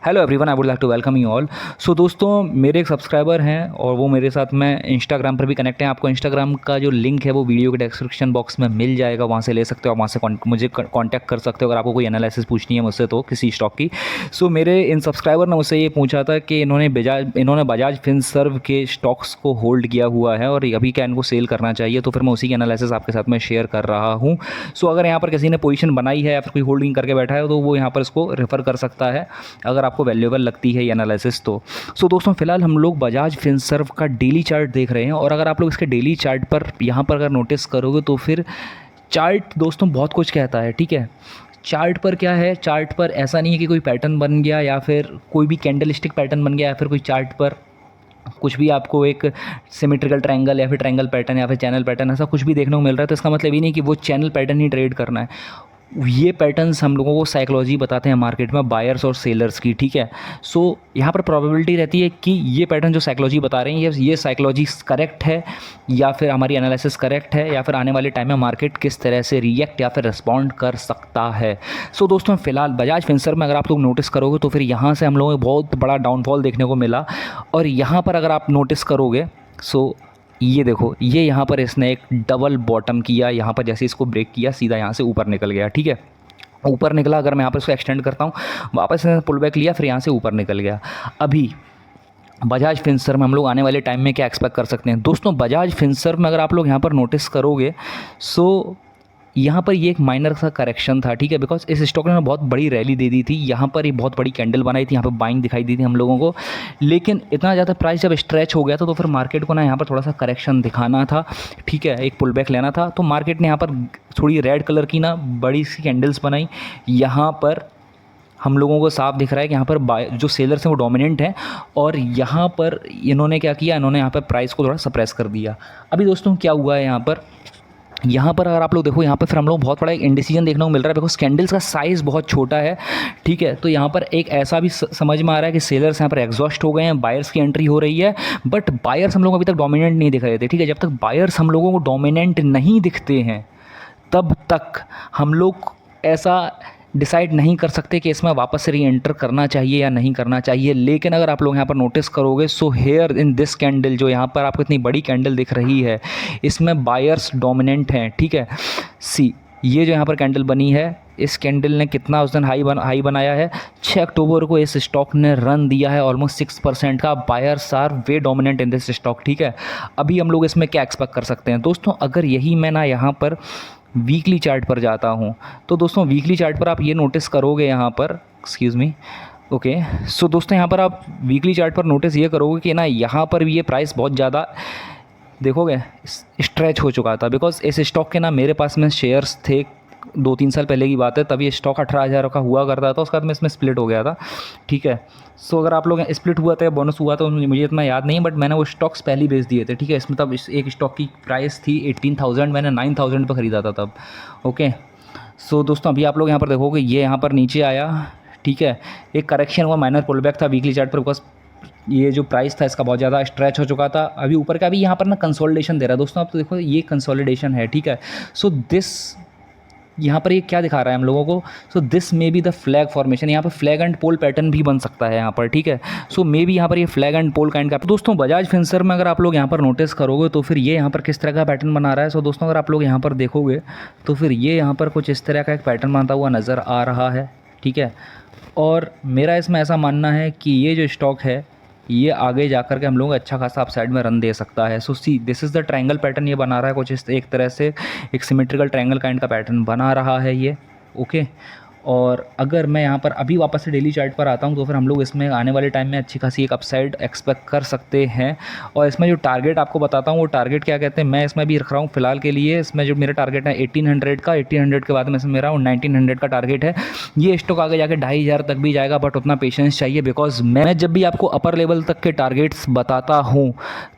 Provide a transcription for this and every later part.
Hello everyone, I would like to welcome you all. So दोस्तों, मेरे एक subscriber हैं और वो मेरे साथ में इंस्टाग्राम पर भी कनेक्ट हैं। आपको इंस्टाग्राम का जो लिंक है वो वीडियो के डिस्क्रिप्शन बॉक्स में मिल जाएगा, वहाँ से ले सकते हो। वहाँ से मुझे कांटेक्ट कर सकते हो अगर आपको कोई एनालिसिस पूछनी है मुझसे तो किसी स्टॉक की। सो मेरे इन सब्सक्राइबर ने मुझसे ये पूछा था कि इन्होंने बजाज फिनसर्व के स्टॉक्स को होल्ड किया हुआ है और अभी क्या इनको सेल करना चाहिए, तो फिर मैं उसी की एनालिसिस आपके साथ में शेयर कर रहा हूँ। सो अगर यहाँ पर किसी ने पोजीशन बनाई है या फिर कोई होल्डिंग करके बैठा है तो वो यहाँ पर इसको रेफ़र कर सकता है अगर आपको वैल्यूएबल लगती है ये एनालिसिस तो। सो दोस्तों, फिलहाल हम लोग बजाज फिनसर्व का डेली चार्ट देख रहे हैं और अगर आप लोग इसके डेली चार्ट पर यहाँ पर अगर नोटिस करोगे तो फिर चार्ट दोस्तों बहुत कुछ कहता है। ठीक है, चार्ट पर क्या है, चार्ट पर ऐसा नहीं है कि कोई पैटर्न बन गया या फिर कोई भी कैंडलस्टिक पैटर्न बन गया या फिर कोई चार्ट पर कुछ भी आपको एक सिमेट्रिकल ट्रायंगल या फिर ट्रायंगल पैटर्न या फिर चैनल पैटर्न ऐसा कुछ भी देखने को मिल रहा है तो इसका मतलब ये नहीं कि वो चैनल पैटर्न ही ट्रेड करना है। ये पैटर्न्स हम लोगों को साइकोलॉजी बताते हैं मार्केट में बायर्स और सेलर्स की। ठीक है, सो यहाँ पर प्रोबेबिलिटी रहती है कि ये पैटर्न जो साइकोलॉजी बता रहे हैं ये साइकोलॉजी करेक्ट है या फिर हमारी एनालिसिस करेक्ट है या फिर आने वाले टाइम में मार्केट किस तरह से रिएक्ट या फिर रिस्पॉन्ड कर सकता है। सो दोस्तों, फिलहाल बजाज फिनसर्व में अगर आप लोग नोटिस करोगे तो फिर यहाँ से हम लोगों को बहुत बड़ा डाउनफॉल देखने को मिला और यहाँ पर अगर आप नोटिस करोगे सो ये देखो, ये यहाँ पर इसने एक डबल बॉटम किया, यहाँ पर जैसे इसको ब्रेक किया सीधा यहाँ से ऊपर निकल गया। ठीक है, ऊपर निकला, अगर मैं यहाँ पर इसको एक्सटेंड करता हूँ वापस पुल बैक लिया फिर यहाँ से ऊपर निकल गया। अभी बजाज फिनसर्व में हम लोग आने वाले टाइम में क्या एक्सपेक्ट कर सकते हैं दोस्तों? बजाज फिनसर्व में अगर आप लोग यहाँ पर नोटिस करोगे सो यहाँ पर ये एक माइनर सा करेक्शन था। ठीक है, बिकॉज इस स्टॉक ने बहुत बड़ी रैली दे दी थी, यहाँ पर ये बहुत बड़ी कैंडल बनाई थी, यहाँ पर बाइंग दिखाई दी थी हम लोगों को, लेकिन इतना ज़्यादा प्राइस जब स्ट्रेच हो गया था तो फिर मार्केट को ना यहाँ पर थोड़ा सा करेक्शन दिखाना था। ठीक है, एक पुल बैक लेना था तो मार्केट ने यहाँ पर थोड़ी रेड कलर की ना बड़ी सी कैंडल्स बनाई। यहाँ पर हम लोगों को साफ दिख रहा है कि यहाँ पर जो सेलर्स हैं वो डोमिनेंट हैं और यहाँ पर इन्होंने क्या किया, इन्होंने यहाँ पर प्राइस को थोड़ा सप्रेस कर दिया। अभी दोस्तों क्या हुआ है यहाँ पर अगर आप लोग देखो, यहाँ पर फिर हम लोग बहुत बड़ा एक इंडिसीजन देखने को मिल रहा है बिकॉज कैंडल्स का साइज़ बहुत छोटा है। ठीक है, तो यहाँ पर एक ऐसा भी समझ में आ रहा है कि सेलर्स यहाँ पर एग्जॉस्ट हो गए हैं, बायर्स की एंट्री हो रही है, बट बायर्स हम लोग अभी तक डोमिनेंट नहीं दिख रहे थे। ठीक है, जब तक बायर्स हम लोगों को डोमिनेंट नहीं दिखते हैं तब तक हम लोग ऐसा डिसाइड नहीं कर सकते कि इसमें वापस से री एंटर करना चाहिए या नहीं करना चाहिए। लेकिन अगर आप लोग यहाँ पर नोटिस करोगे so here in this candle, जो यहाँ पर आपको इतनी बड़ी कैंडल दिख रही है इसमें बायर्स डोमिनेंट हैं। ठीक है, सी ये जो यहाँ पर कैंडल बनी है, इस कैंडल ने कितना उस दिन हाई बनाया है, 6 अक्टूबर को इस स्टॉक ने रन दिया है ऑलमोस्ट 6% का। Buyers are way dominant in this stock. ठीक है, अभी हम लोग इसमें क्या एक्सपेक्ट कर सकते हैं दोस्तों? अगर यही मैं ना यहाँ पर वीकली चार्ट पर जाता हूँ तो दोस्तों वीकली चार्ट पर आप ये नोटिस करोगे यहाँ पर, एक्सक्यूज़ मी, ओके, सो दोस्तों यहाँ पर आप वीकली चार्ट पर नोटिस ये करोगे कि ना यहाँ पर भी ये प्राइस बहुत ज़्यादा देखोगे स्ट्रेच हो चुका था बिकॉज इस स्टॉक के ना मेरे पास में शेयर्स थे 2-3 साल पहले की बात है, तभी स्टॉक 18,000 का हुआ करता था, उसके बाद में इसमें स्प्लिट हो गया था। ठीक है, सो अगर आप लोग स्प्लिट हुआ था या बोनस हुआ था मुझे इतना याद नहीं, बट मैंने वो स्टॉक्स पहले ही बेच दिए थे। ठीक है, इसमें तब एक स्टॉक की प्राइस थी 18,000, मैंने 9,000 पर ख़रीदा था तब। ओके, सो दोस्तों अभी आप लोग यहाँ पर देखोगे ये यहाँ पर नीचे आया। ठीक है, एक करेक्शन हुआ, माइनर पुल बैक था वीकली चार्ट पर बिकॉज ये जो प्राइस था इसका बहुत ज़्यादा स्ट्रेच हो चुका था। अभी ऊपर का भी यहाँ पर ना कंसोलिडेशन दे रहा है दोस्तों, आप तो देखो ये कंसोलिडेशन है। ठीक है, सो दिस यहाँ पर ये क्या दिखा रहा है हम लोगों को, so this may be the flag formation, यहाँ पर फ्लैग एंड पोल पैटर्न भी बन सकता है यहाँ पर। ठीक है, सो मे बी यहाँ पर ये फ्लैग एंड पोल काइंड का। दोस्तों बजाज फिनसर्व में अगर आप लोग यहाँ पर नोटिस करोगे तो फिर ये यहाँ पर किस तरह का पैटर्न बना रहा है। सो दोस्तों अगर आप लोग यहाँ पर देखोगे तो फिर ये यहाँ पर कुछ इस तरह का एक पैटर्न बनता हुआ नज़र आ रहा है। ठीक है, और मेरा इसमें ऐसा मानना है कि ये जो स्टॉक है ये आगे जाकर के हम लोग अच्छा खासा अपसाइड में रन दे सकता है। So see this is the triangle pattern ये बना रहा है कुछ इस एक तरह से, एक सिमेट्रिकल ट्रायंगल काइंड का पैटर्न बना रहा है ये। ओके, और अगर मैं यहाँ पर अभी वापस से डेली चार्ट पर आता हूँ तो फिर हम लोग इसमें आने वाले टाइम में अच्छी खासी एक अपसाइड एक्सपेक्ट कर सकते हैं। और इसमें जो टारगेट आपको बताता हूँ वो टारगेट क्या कहते हैं, मैं इसमें भी रख रहा हूँ फिलहाल के लिए। इसमें जो मेरा टारगेट है 1800 का, 1800 के बाद में इसमें मेरा 1900 का टारगेट है। ये स्टॉक आगे जाके 2500 तक भी जाएगा, बट उतना पेशेंस चाहिए बिकॉज मैं जब भी आपको अपर लेवल तक के टारगेट्स बताता हूँ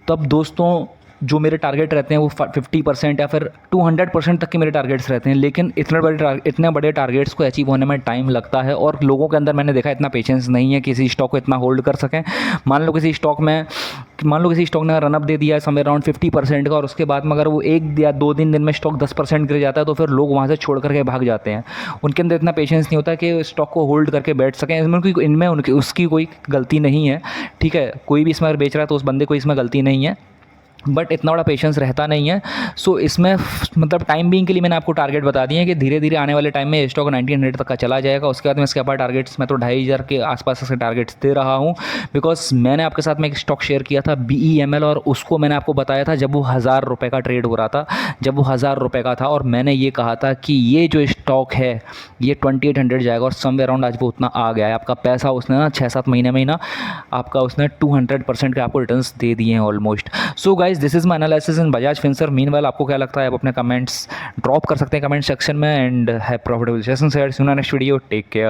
तब दोस्तों जो मेरे टारगेट रहते हैं वो 50% या फिर 200% तक के मेरे टारगेट्स रहते हैं। लेकिन इतने बड़े टारगेट्स को अचीव होने में टाइम लगता है और लोगों के अंदर मैंने देखा इतना पेशेंस नहीं है किसी स्टॉक को इतना होल्ड कर सकें। मान लो किसी स्टॉक में मान लो किसी स्टॉक ने रनअप दे दिया है समवेयर अराउंड 50% का, और उसके बाद में अगर वो 1 या 2 दिन में स्टॉक 10% गिर जाता है तो फिर लोग वहाँ से छोड़ करके भाग जाते हैं। उनके अंदर इतना पेशेंस नहीं होता कि स्टॉक को होल्ड करके बैठ सकें। इनमें उनकी उसकी कोई गलती नहीं है, ठीक है, कोई भी इसमें अगर बेच रहा है तो उस बंदे को इसमें गलती नहीं है, बट इतना बड़ा पेशेंस रहता नहीं है। सो इसमें मतलब टाइम बीइंग के लिए मैंने आपको टारगेट बता दिए हैं कि धीरे धीरे आने वाले टाइम में स्टॉक 1900 तक का चला जाएगा। उसके बाद में इसके अपर टारगेट्स मैं तो 2500 के आसपास के टारगेट्स दे रहा हूँ, बिकॉज मैंने आपके साथ में एक स्टॉक शेयर किया था BEML, और उसको मैंने आपको बताया था जब वो 1000 रुपये का ट्रेड हो रहा था, जब वो 1000 रुपये का था, और मैंने ये कहा था कि ये जो स्टॉक है ये 2800 जाएगा, और समवेयर अराउंड आज वो उतना आ गया है। आपका पैसा उसने ना 6-7 महीने में ही ना आपका उसने 200% के आपको रिटर्न्स दे दिए हैं almost. So guys this is my analysis in Bajaj Finserv. Meanwhile आपको क्या लगता है आप अपने कमेंट्स ड्रॉप कर सकते हैं कमेंट सेक्शन में, and have profitable session. Next video, take care.